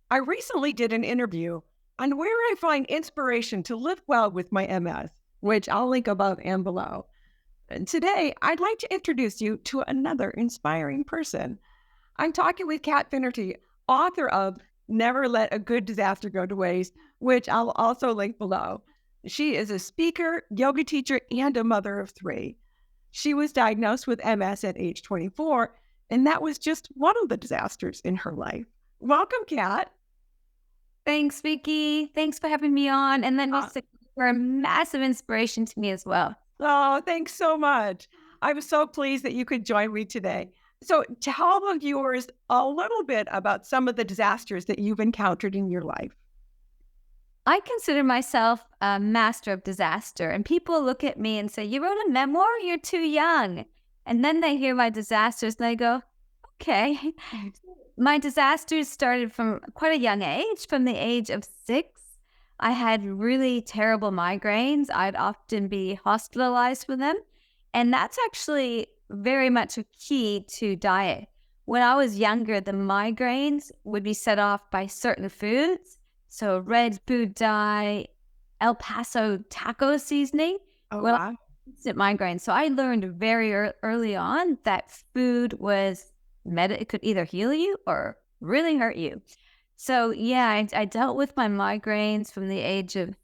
I recently did an interview on where I find inspiration to live well with my MS, which I'll link above and below. And today, I'd like to introduce you to another inspiring person. I'm talking with Kat Finnerty, author of Never Let a Good Disaster Go to Waste, which I'll also link below. She is a speaker, yoga teacher, and a mother of three. She was diagnosed with MS at age 24, and that was just one of the disasters in her life. Welcome, Kat. Thanks, Vickie. Thanks for having me on. And then Uh, also for a massive inspiration to me as well. Oh, thanks so much. I'm so pleased that you could join me today. So, tell the viewers a little bit about some of the disasters that you've encountered in your life. I consider myself a master of disaster, and people look at me and say, "You wrote a memoir? You're too young." And then they hear my disasters and they go, "Okay." My disasters started from quite a young age, from the age of 6. I had really terrible migraines. I'd often be hospitalized for them. And that's actually very much a key to diet. When I was younger, the migraines would be set off by certain foods. So red food dye, El Paso taco seasoning Oh, will wow. instant migraines. So I learned very early on that food was it could either heal you or really hurt you. So yeah, I dealt with my migraines from the age of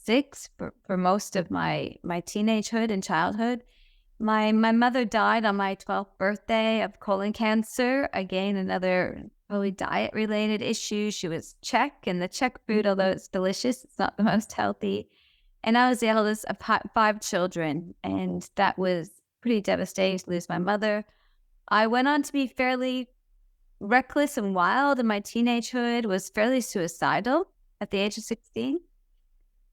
6 for most of my teenagehood and childhood. My mother died on my 12th birthday of colon cancer. Again, another probably diet related issue. She was Czech, and the Czech food, although it's delicious, it's not the most healthy. And I was the eldest of 5 children, and that was pretty devastating to lose my mother. I went on to be fairly reckless and wild in my teenagehood, was fairly suicidal at the age of 16.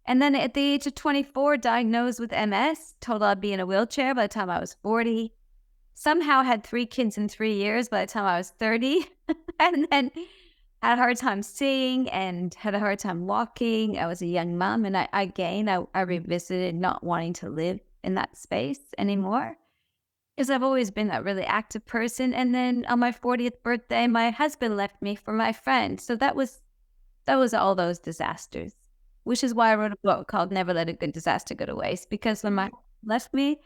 And then at the age of 24, diagnosed with MS, told I'd be in a wheelchair by the time I was 40. Somehow had 3 kids in 3 years by the time I was 30. And then had a hard time seeing and had a hard time walking. I was a young mom, and I revisited not wanting to live in that space anymore because I've always been a really active person. And then on my 40th birthday, my husband left me for my friend. So that was all those disasters, which is why I wrote a book called Never Let a Good Disaster Go to Waste, because when my husband left me,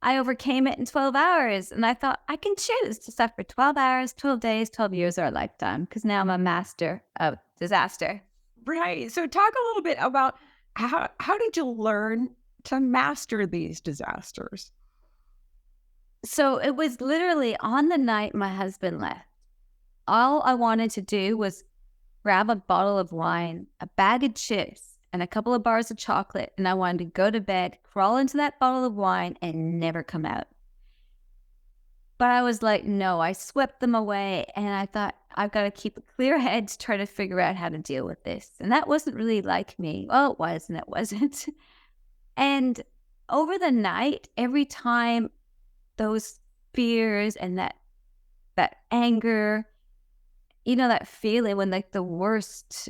I overcame it in 12 hours. And I thought I can choose to suffer 12 hours, 12 days, 12 years, or a lifetime, because now I'm a master of disaster. Right. So, talk a little bit about how did you learn to master these disasters? So it was literally on the night my husband left. All I wanted to do was grab a bottle of wine, a bag of chips, and a couple of bars of chocolate. And I wanted to go to bed, crawl into that bottle of wine, and never come out. But I was like, no, I swept them away. And I thought, I've got to keep a clear head to try to figure out how to deal with this. And that wasn't really like me. Well, it was and it wasn't. And over the night, every time those fears and that anger, that feeling when like the worst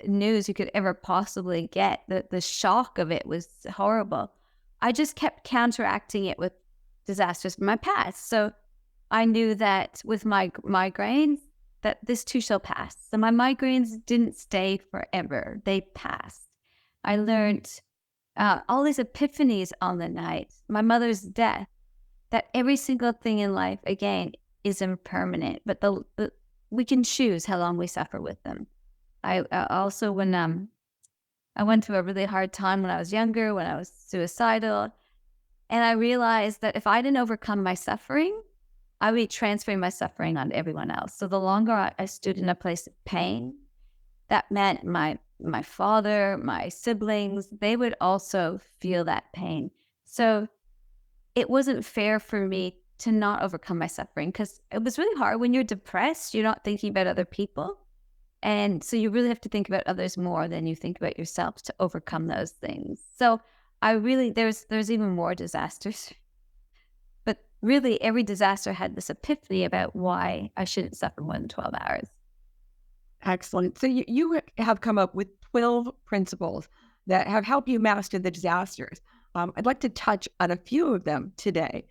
news you could ever possibly get, the shock of it was horrible. I just kept counteracting it with disasters from my past. So I knew that with my migraines, that this too shall pass. So my migraines didn't stay forever. They passed. I learned all these epiphanies on the night, my mother's death, that every single thing in life, again, is impermanent, but we can choose how long we suffer with them. I also, when I went through a really hard time when I was younger, when I was suicidal, and I realized that if I didn't overcome my suffering, I would be transferring my suffering onto everyone else. So the longer I stood in a place of pain, that meant my father, my siblings, they would also feel that pain. So it wasn't fair for me to not overcome my suffering, because it was really hard. When you're depressed, you're not thinking about other people. And so you really have to think about others more than you think about yourself to overcome those things. So I really, there's even more disasters, but really every disaster had this epiphany about why I shouldn't suffer more than 12 hours. Excellent. So, you have come up with 12 principles that have helped you master the disasters. I'd like to touch on a few of them today.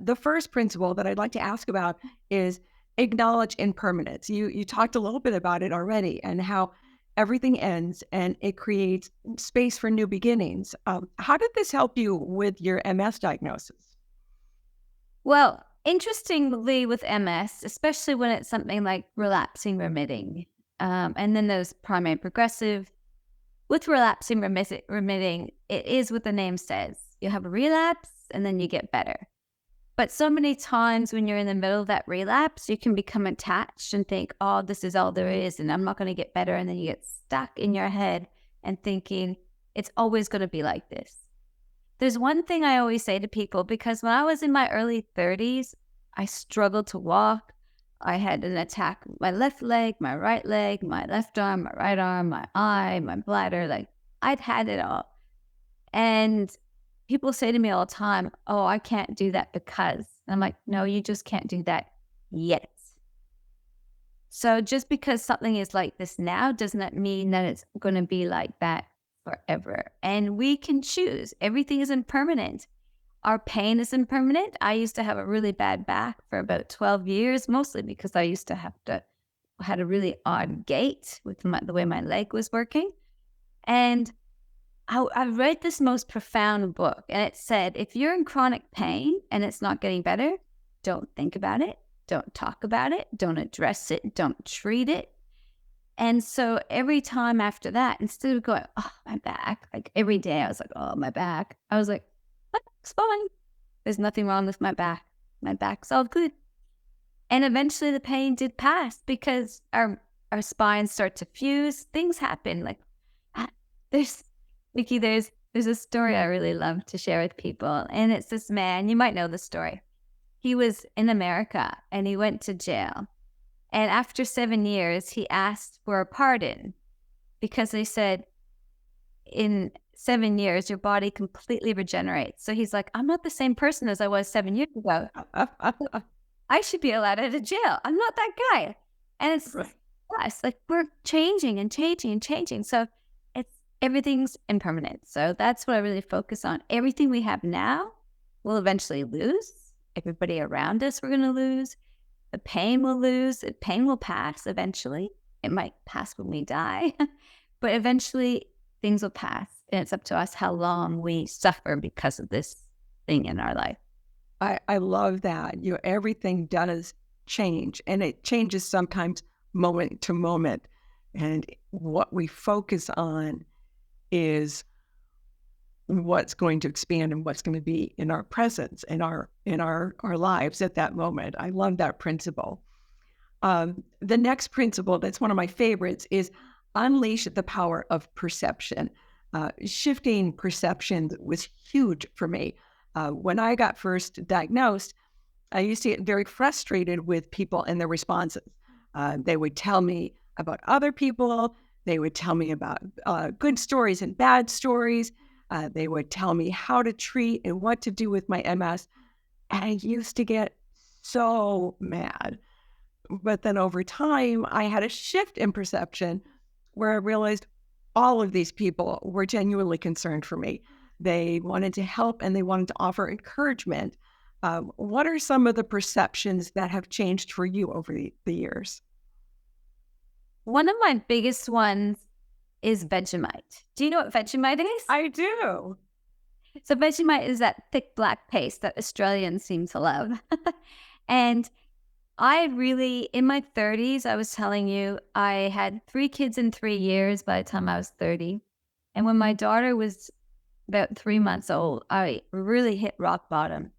The first principle that I'd like to ask about is acknowledge impermanence. You talked a little bit about it already, and how everything ends and it creates space for new beginnings. How did this help you with your MS diagnosis? Well, interestingly, with MS, especially when it's something like relapsing remitting, and then there's primary progressive. With relapsing remitting, it is what the name says. You have a relapse and then you get better. But so many times when you're in the middle of that relapse, you can become attached and think, oh, this is all there is, and I'm not going to get better. And then you get stuck in your head and thinking, it's always going to be like this. There's one thing I always say to people, because when I was in my early 30s, I struggled to walk. I had an attack with my left leg, my right leg, my left arm, my right arm, my eye, my bladder. Like, I'd had it all. And people say to me all the time, oh, I can't do that because. And I'm like, no, you just can't do that yet. So just because something is like this now doesn't mean that it's going to be like that forever. And we can choose. Everything is impermanent. Our pain is impermanent. I used to have a really bad back for about 12 years, mostly because I used to had a really odd gait with the way my leg was working. And I read this most profound book, and it said, if you're in chronic pain and it's not getting better, don't think about it. Don't talk about it. Don't address it. Don't treat it. And so every time after that, instead of going, oh, my back, like every day I was like, oh, my back. I was like, my back's fine. There's nothing wrong with my back. My back's all good. And eventually the pain did pass because our spines start to fuse. Things happen. Like Vickie, there's a story I really love to share with people. And it's this man, you might know the story. He was in America and he went to jail. And after 7 years, he asked for a pardon because they said, in 7 years, your body completely regenerates. So he's like, I'm not the same person as I was 7 years ago. I should be allowed out of jail. I'm not that guy. And it's us, like we're changing and changing and changing. So everything's impermanent. So that's what I really focus on. Everything we have now, we'll eventually lose. Everybody around us, we're going to lose. The pain will lose. The pain will pass eventually. It might pass when we die, but eventually things will pass. And it's up to us how long we suffer because of this thing in our life. I love that. Everything does change, and it changes sometimes moment to moment. And what we focus on is what's going to expand and what's going to be in our presence, in our lives at that moment. I love that principle. The next principle, that's one of my favorites, is unleash the power of perception. Shifting perception was huge for me. When I got first diagnosed, I used to get very frustrated with people and their responses. They would tell me about other people. They would tell me about good stories and bad stories. They would tell me how to treat and what to do with my MS. And I used to get so mad. But then over time, I had a shift in perception where I realized all of these people were genuinely concerned for me. They wanted to help and they wanted to offer encouragement. What are some of the perceptions that have changed for you over the years? One of my biggest ones is Vegemite. Do you know what Vegemite is? I do. So Vegemite is that thick black paste that Australians seem to love. And I really, in my 30s, I was telling you, I had 3 kids in 3 years by the time I was 30. And when my daughter was about 3 months old, I really hit rock bottom.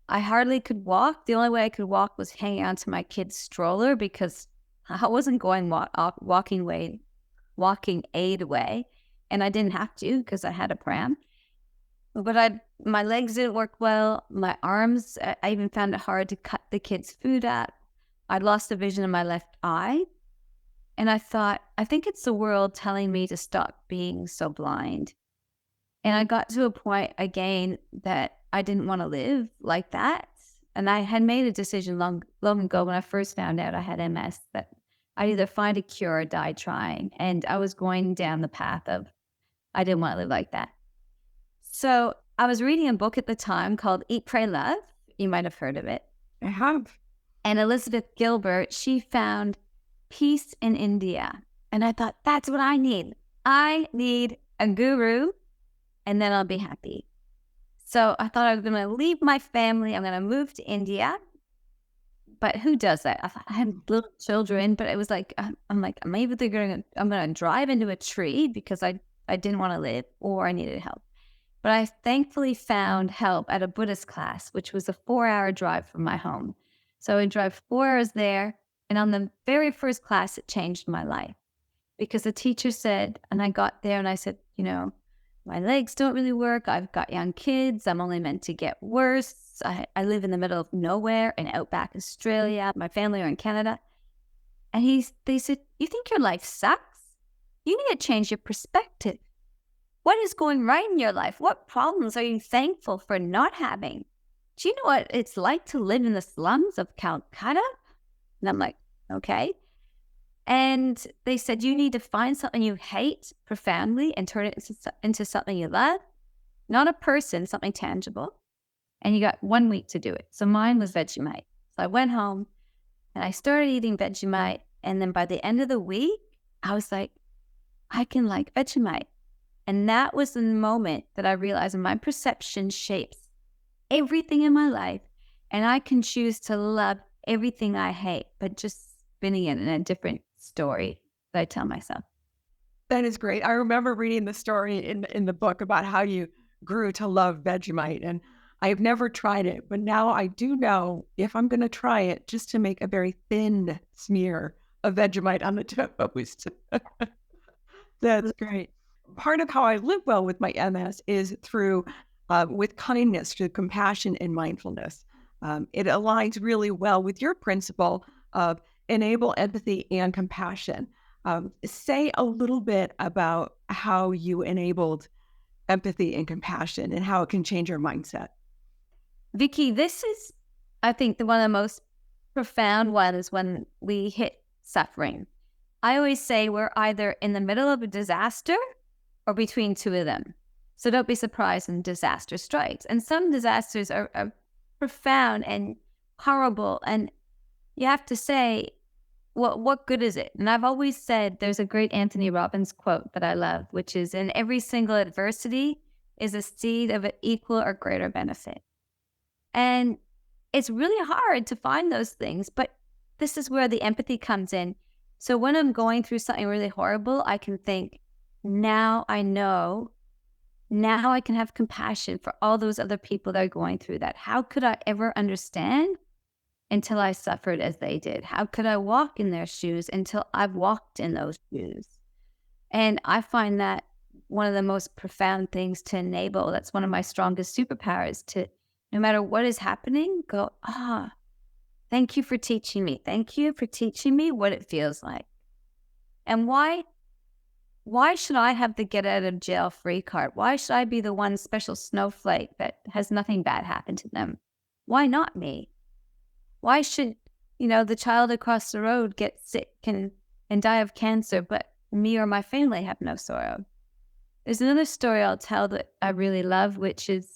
I hardly could walk. The only way I could walk was hanging onto my kid's stroller because I wasn't going walking aid way, and I didn't have to because I had a pram. But my legs didn't work well. My arms, I even found it hard to cut the kids' food up. I'd lost the vision in my left eye. And I thought, I think it's the world telling me to stop being so blind. And I got to a point again that I didn't want to live like that. And I had made a decision long ago when I first found out I had MS that I'd either find a cure or die trying. And I was going down the path of, I didn't want to live like that. So I was reading a book at the time called Eat, Pray, Love. You might have heard of it. I have. And Elizabeth Gilbert, she found peace in India. And I thought, that's what I need. I need a guru, and then I'll be happy. So I thought I was going to leave my family. I'm going to move to India. But who does that? I thought I had little children, but it was like, I'm like, maybe I'm going to drive into a tree because I didn't want to live, or I needed help. But I thankfully found help at a Buddhist class, which was a 4-hour drive from my home. So I drove 4 hours there. And on the very first class, it changed my life, because the teacher said, and I got there and I said, my legs don't really work. I've got young kids. I'm only meant to get worse. I live in the middle of nowhere in outback Australia. My family are in Canada. And they said, you think your life sucks? You need to change your perspective. What is going right in your life? What problems are you thankful for not having? Do you know what it's like to live in the slums of Calcutta? And I'm like, okay. And they said, you need to find something you hate profoundly and turn it into something you love. Not a person, something tangible. And you got 1 week to do it. So mine was Vegemite. So I went home and I started eating Vegemite. And then by the end of the week, I was like, I can like Vegemite. And that was the moment that I realized my perception shapes everything in my life. And I can choose to love everything I hate, but just spinning it in a different story that I tell myself. That is great. I remember reading the story in the book about how you grew to love Vegemite, and I've never tried it, but now I do know if I'm going to try it, just to make a very thin smear of Vegemite on the toast. That's great. Part of how I live well with my MS is through with kindness, through compassion and mindfulness. It aligns really well with your principle of enable empathy and compassion. Say a little bit about how you enabled empathy and compassion and how it can change your mindset. Vickie, this is, I think, one of the most profound ones when we hit suffering. I always say we're either in the middle of a disaster or between two of them. So don't be surprised when disaster strikes. And some disasters are profound and horrible. And you have to say, well, what good is it? And I've always said there's a great Anthony Robbins quote that I love, which is, in every single adversity is a seed of an equal or greater benefit. And it's really hard to find those things, but this is where the empathy comes in. So when I'm going through something really horrible, I can think, now I know, now I can have compassion for all those other people that are going through that. How could I ever understand until I suffered as they did? How could I walk in their shoes until I've walked in those shoes? And I find that one of the most profound things to enable. That's one of my strongest superpowers, to, no matter what is happening, go, thank you for teaching me. Thank you for teaching me what it feels like. And why should I have the get out of jail free card? Why should I be the one special snowflake that has nothing bad happen to them? Why not me? Why should, the child across the road get sick and die of cancer, but me or my family have no sorrow? There's another story I'll tell that I really love, which is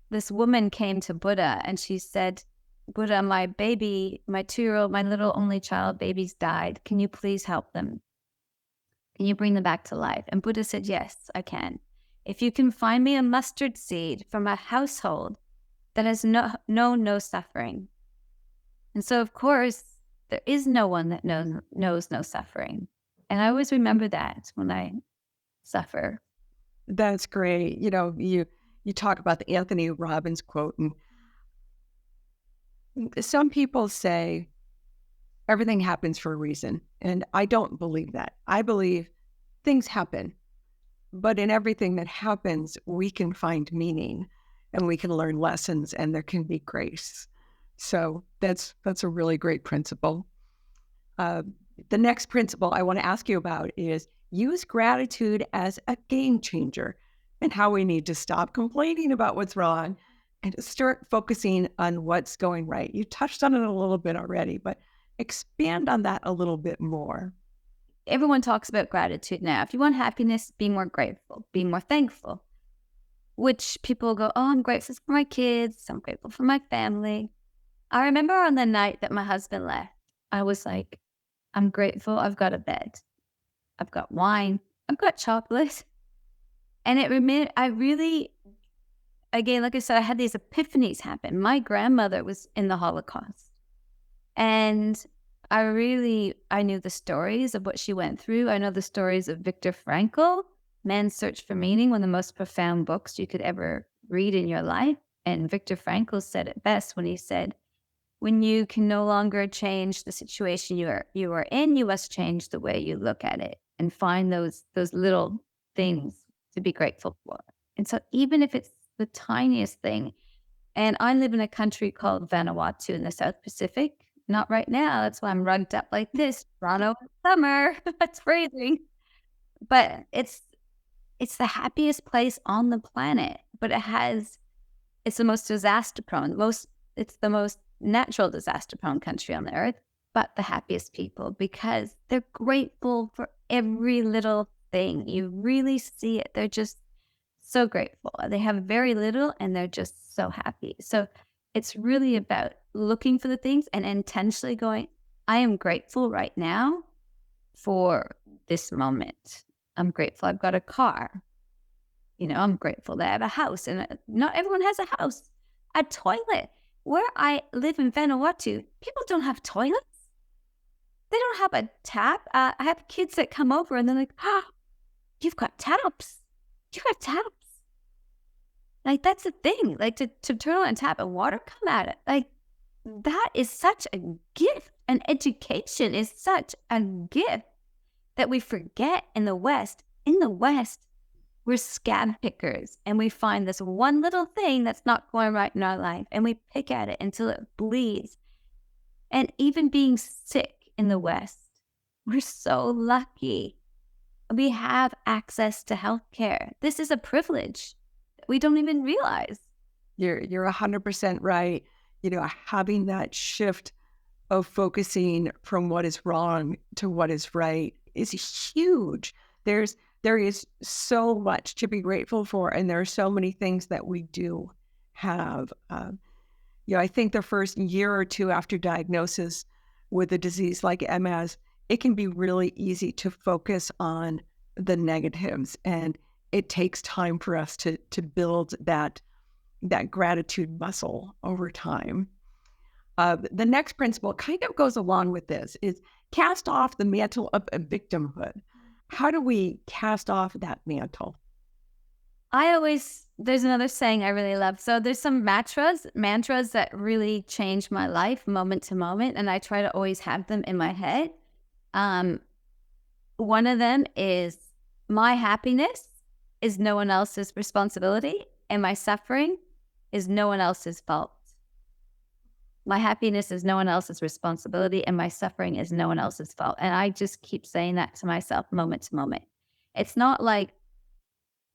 this woman came to Buddha and she said, Buddha, my baby, my 2-year-old, my little only child babies died. Can you please help them? Can you bring them back to life? And Buddha said, yes, I can. If you can find me a mustard seed from a household that has no suffering. And so, of course, there is no one that knows no suffering. And I always remember that when I suffer. That's great. You talk about the Anthony Robbins quote, and some people say everything happens for a reason. And I don't believe that. I believe things happen, but in everything that happens, we can find meaning and we can learn lessons, and there can be grace. So that's a really great principle. The next principle I want to ask you about is use gratitude as a game changer, and how we need to stop complaining about what's wrong and to start focusing on what's going right. You touched on it a little bit already, but expand on that a little bit more. Everyone talks about gratitude now. If you want happiness, be more grateful, be more thankful. Which people go, I'm grateful for my kids, I'm grateful for my family. I remember on the night that my husband left, I was like, I'm grateful I've got a bed. I've got wine. I've got chocolate. And I really, again, like I said, I had these epiphanies happen. My grandmother was in the Holocaust. And I knew the stories of what she went through. I know the stories of Viktor Frankl, Man's Search for Meaning, one of the most profound books you could ever read in your life. And Viktor Frankl said it best when he said, when you can no longer change the situation you are in, you must change the way you look at it and find those little things to be grateful for. And so even if it's the tiniest thing, and I live in a country called Vanuatu in the South Pacific. Not right now. That's why I'm rugged up like this. Toronto in summer. It's freezing. But it's the happiest place on the planet. But it's the most disaster prone. It's the most natural disaster prone country on the earth, but the happiest people because they're grateful for every little thing. You really see it. They're just so grateful. They have very little and they're just so happy. So it's really about looking for the things and intentionally going, I am grateful right now for this moment. I'm grateful I've got a car. I'm grateful that I have a house, and not everyone has a house. A toilet. Where I live in Vanuatu, people don't have toilets. They don't have a tap. I have kids that come over and they're like, you've got taps. You got taps. Like, that's the thing. Like, to turn on a tap and water come out. Like, that is such a gift. And education is such a gift that we forget in the West. In the West, we're scab pickers. And we find this one little thing that's not going right in our life. And we pick at it until it bleeds. And even being sick in the West, we're so lucky. We have access to healthcare. This is a privilege that we don't even realize. You're 100% right. Having that shift of focusing from what is wrong to what is right is huge. There is so much to be grateful for, and there are so many things that we do have. I think the first year or two after diagnosis with a disease like MS, it can be really easy to focus on the negatives, and it takes time for us to build that gratitude muscle over time. The next principle kind of goes along with this is cast off the mantle of victimhood. How do we cast off that mantle? There's another saying I really love. So there's some mantras that really change my life moment to moment. And I try to always have them in my head. One of them is, my happiness is no one else's responsibility, and my suffering is no one else's fault. My happiness is no one else's responsibility, and my suffering is no one else's fault. And I just keep saying that to myself moment to moment. It's not like,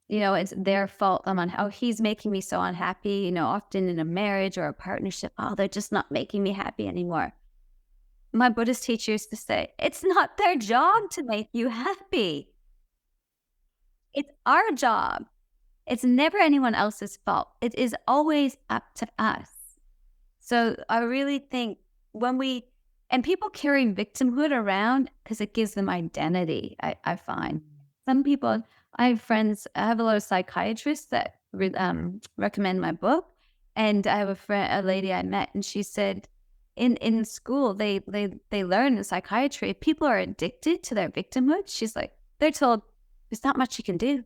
it's their fault. He's making me so unhappy, often in a marriage or a partnership. They're just not making me happy anymore. My Buddhist teacher used to say, it's not their job to make you happy. It's our job. It's never anyone else's fault. It is always up to us. So I really think and people carry victimhood around because it gives them identity, I find. Some people, I have a lot of psychiatrists that recommend my book. And I have a lady I met, and she said in school, they learn in psychiatry, if people are addicted to their victimhood, she's like, they're told there's not much you can do.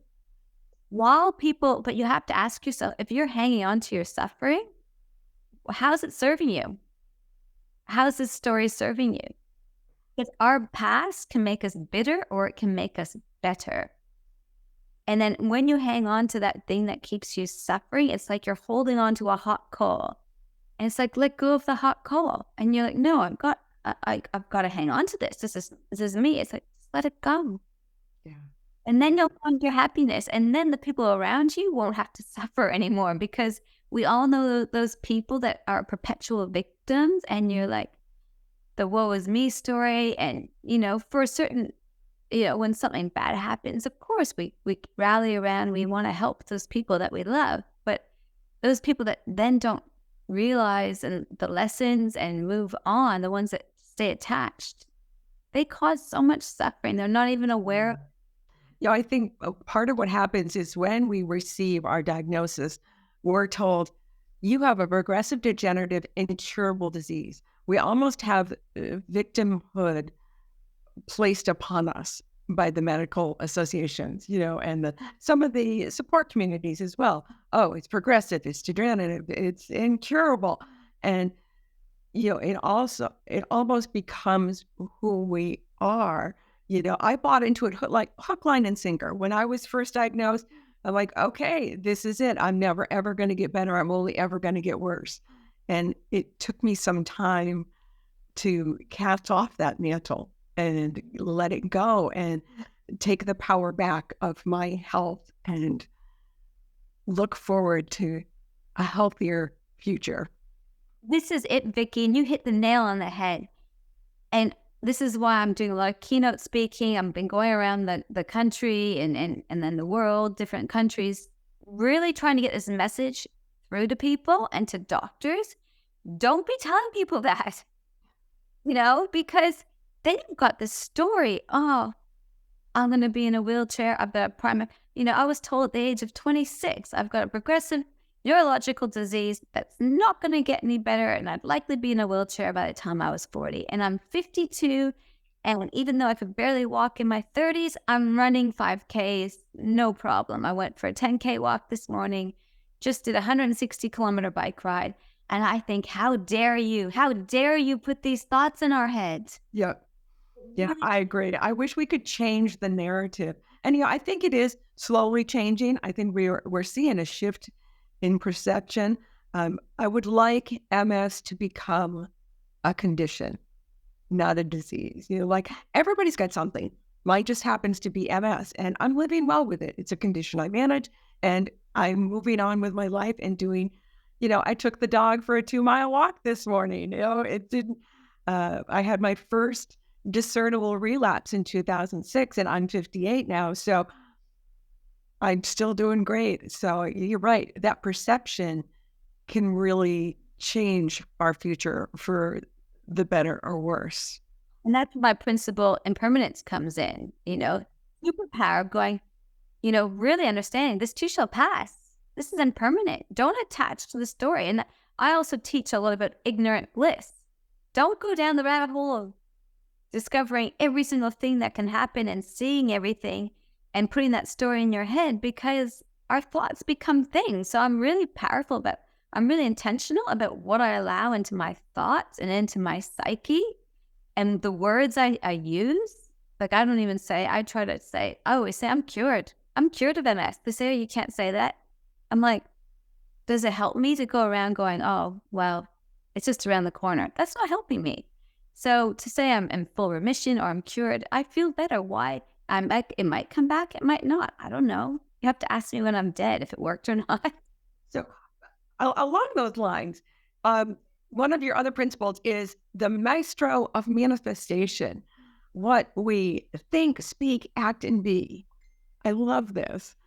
But you have to ask yourself, if you're hanging on to your suffering, how's it serving you? How's this story serving you? Because our past can make us bitter, or it can make us better. And then when you hang on to that thing that keeps you suffering, it's like you're holding on to a hot coal. And it's like, let go of the hot coal. And you're like, no, I've got to hang on to this. This is me. It's like, just let it go. Yeah. And then you'll find your happiness. And then the people around you won't have to suffer anymore, because we all know those people that are perpetual victims, and you're like, the woe is me story. And, for a certain, when something bad happens, of course, we rally around, we want to help those people that we love. But those people that then don't realize and the lessons and move on, the ones that stay attached, they cause so much suffering. They're not even aware of. Yeah, I think part of what happens is when we receive our diagnosis, we're told you have a progressive degenerative incurable disease. We almost have victimhood placed upon us by the medical associations, and some of the support communities as well. Oh, it's progressive, it's degenerative, it's incurable. And, it almost becomes who we are. I bought into it like hook, line, and sinker. When I was first diagnosed, I'm like, okay, this is it. I'm never, ever going to get better. I'm only ever going to get worse. And it took me some time to cast off that mantle and let it go and take the power back of my health and look forward to a healthier future. This is it, Vickie, and you hit the nail on the head. And this is why I'm doing a lot of keynote speaking. I've been going around the country and then the world, different countries, really trying to get this message through to people and to doctors. Don't be telling people that, because they've got this story. Oh, I'm going to be in a wheelchair. I've got a primary, I was told at the age of 26, I've got a progressive neurological disease that's not going to get any better, and I'd likely be in a wheelchair by the time I was 40. And I'm 52, and even though I could barely walk in my 30s, I'm running 5Ks, no problem. I went for a 10K walk this morning, just did a 160-kilometer bike ride, and I think, how dare you put these thoughts in our heads? Yeah, I agree. I wish we could change the narrative. And, I think it is slowly changing. I think we're seeing a shift in perception. I would like MS to become a condition, not a disease. Like everybody's got something. Mine just happens to be MS, and I'm living well with it. It's a condition I manage, and I'm moving on with my life and doing, I took the dog for a 2-mile walk this morning. It didn't, I had my first discernible relapse in 2006, and I'm 58 now. So I'm still doing great. So you're right. That perception can really change our future for the better or worse. And that's where my principle impermanence comes in, superpower of going, really understanding this too shall pass. This is impermanent. Don't attach to the story. And I also teach a lot about ignorant bliss. Don't go down the rabbit hole of discovering every single thing that can happen and seeing everything and putting that story in your head, because our thoughts become things. So I'm really intentional about what I allow into my thoughts and into my psyche and the words I use. Like I always say, I'm cured. I'm cured of MS. They say, oh, you can't say that. I'm like, does it help me to go around going, oh, well, it's just around the corner? That's not helping me. So to say I'm in full remission or I'm cured, I feel better. Why? It might come back, it might not. I don't know. You have to ask me when I'm dead if it worked or not. So along those lines, one of your other principles is the maestro of manifestation. What we think, speak, act, and be. I love this.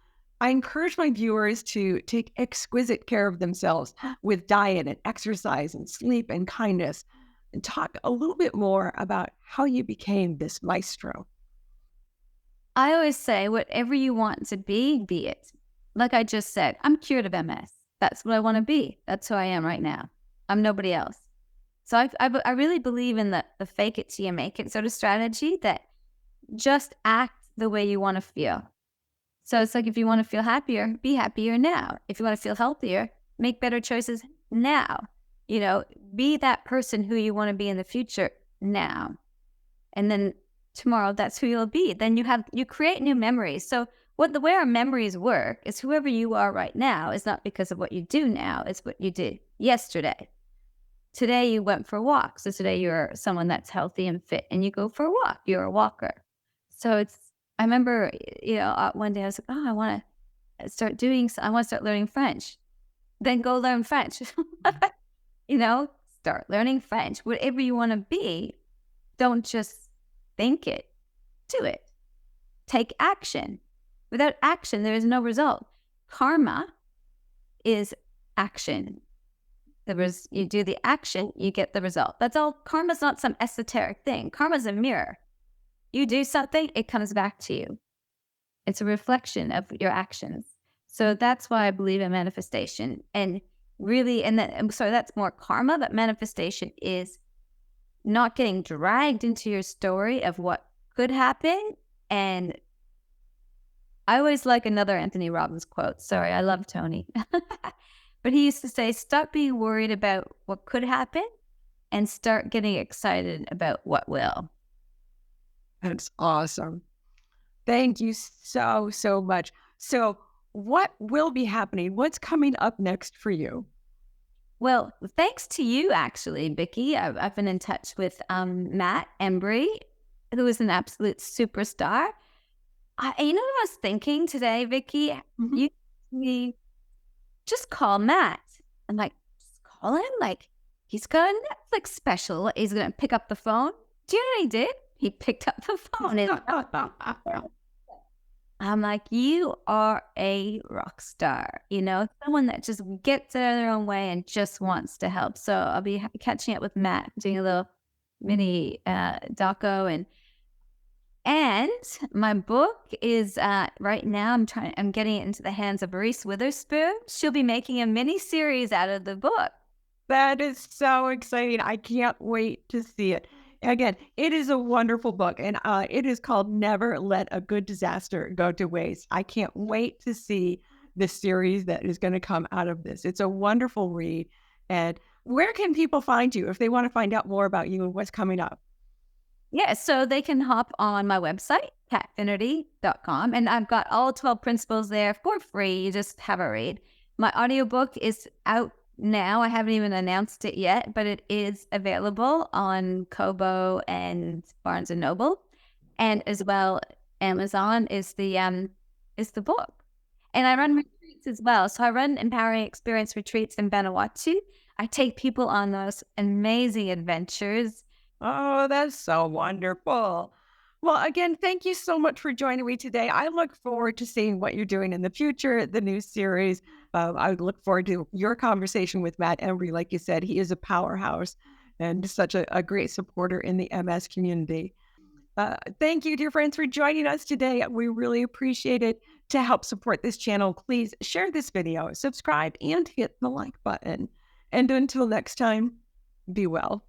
I encourage my viewers to take exquisite care of themselves with diet and exercise and sleep and kindness, and talk a little bit more about how you became this maestro. I always say, whatever you want to be it. Like I just said, I'm cured of MS. That's what I want to be. That's who I am right now. I'm nobody else. So I really believe in the fake it till you make it sort of strategy, that just act the way you want to feel. So it's like, if you want to feel happier, be happier now. If you want to feel healthier, make better choices now. Be that person who you want to be in the future now. And then tomorrow, that's who you'll be. Then you create new memories. So the way our memories work is whoever you are right now is not because of what you do now, it's what you did yesterday. Today you went for a walk. So today you're someone that's healthy and fit and you go for a walk. You're a walker. So I remember, one day I was like, oh, I want to start learning French. Then go learn French. Start learning French. Whatever you want to be, don't just think it, do it. Take action. Without action, there is no result. Karma is action. you do the action, you get the result. That's all. Karma's not some esoteric thing. Karma's a mirror. You do something, it comes back to you. It's a reflection of your actions. So that's why I believe in manifestation. And really, so that's more karma, but manifestation is not getting dragged into your story of what could happen. And I always like another Anthony Robbins quote. Sorry, I love Tony. But he used to say, stop being worried about what could happen and start getting excited about what will. That's awesome. Thank you so, so much. So what will be happening? What's coming up next for you? Well, thanks to you, actually, Vickie. I've been in touch with Matt Embry, who is an absolute superstar. You know what I was thinking today, Vickie? Mhm. You just call Matt. I'm like, just call him? Like, he's got a Netflix special. He's going to pick up the phone. Do you know what he did? He picked up the phone. I'm like, you are a rock star, someone that just gets out of their own way and just wants to help. So I'll be catching up with Matt, doing a little mini doco, and my book is right now I'm getting it into the hands of Reese Witherspoon. She'll be making a mini series out of the book. That is so exciting. I can't wait to see it. Again, it is a wonderful book, and it is called Never Let a Good Disaster Go to Waste. I can't wait to see the series that is going to come out of this. It's a wonderful read. And where can people find you if they want to find out more about you and what's coming up? Yeah, so they can hop on my website, katfinnerty.com, and I've got all 12 principles there for free. You just have a read. My audiobook is out now. I haven't even announced it yet, but it is available on Kobo and Barnes and Noble, and as well Amazon is the book. And I run retreats as well. So I run Empowering Experience retreats in Vanuatu. I take people on those amazing adventures. Oh, that's so wonderful. Well, again, thank you so much for joining me today. I look forward to seeing what you're doing in the future, the new series. I look forward to your conversation with Matt Embry. Like you said, he is a powerhouse and such a great supporter in the MS community. Thank you, dear friends, for joining us today. We really appreciate it. To help support this channel, please share this video, subscribe, and hit the like button. And until next time, be well.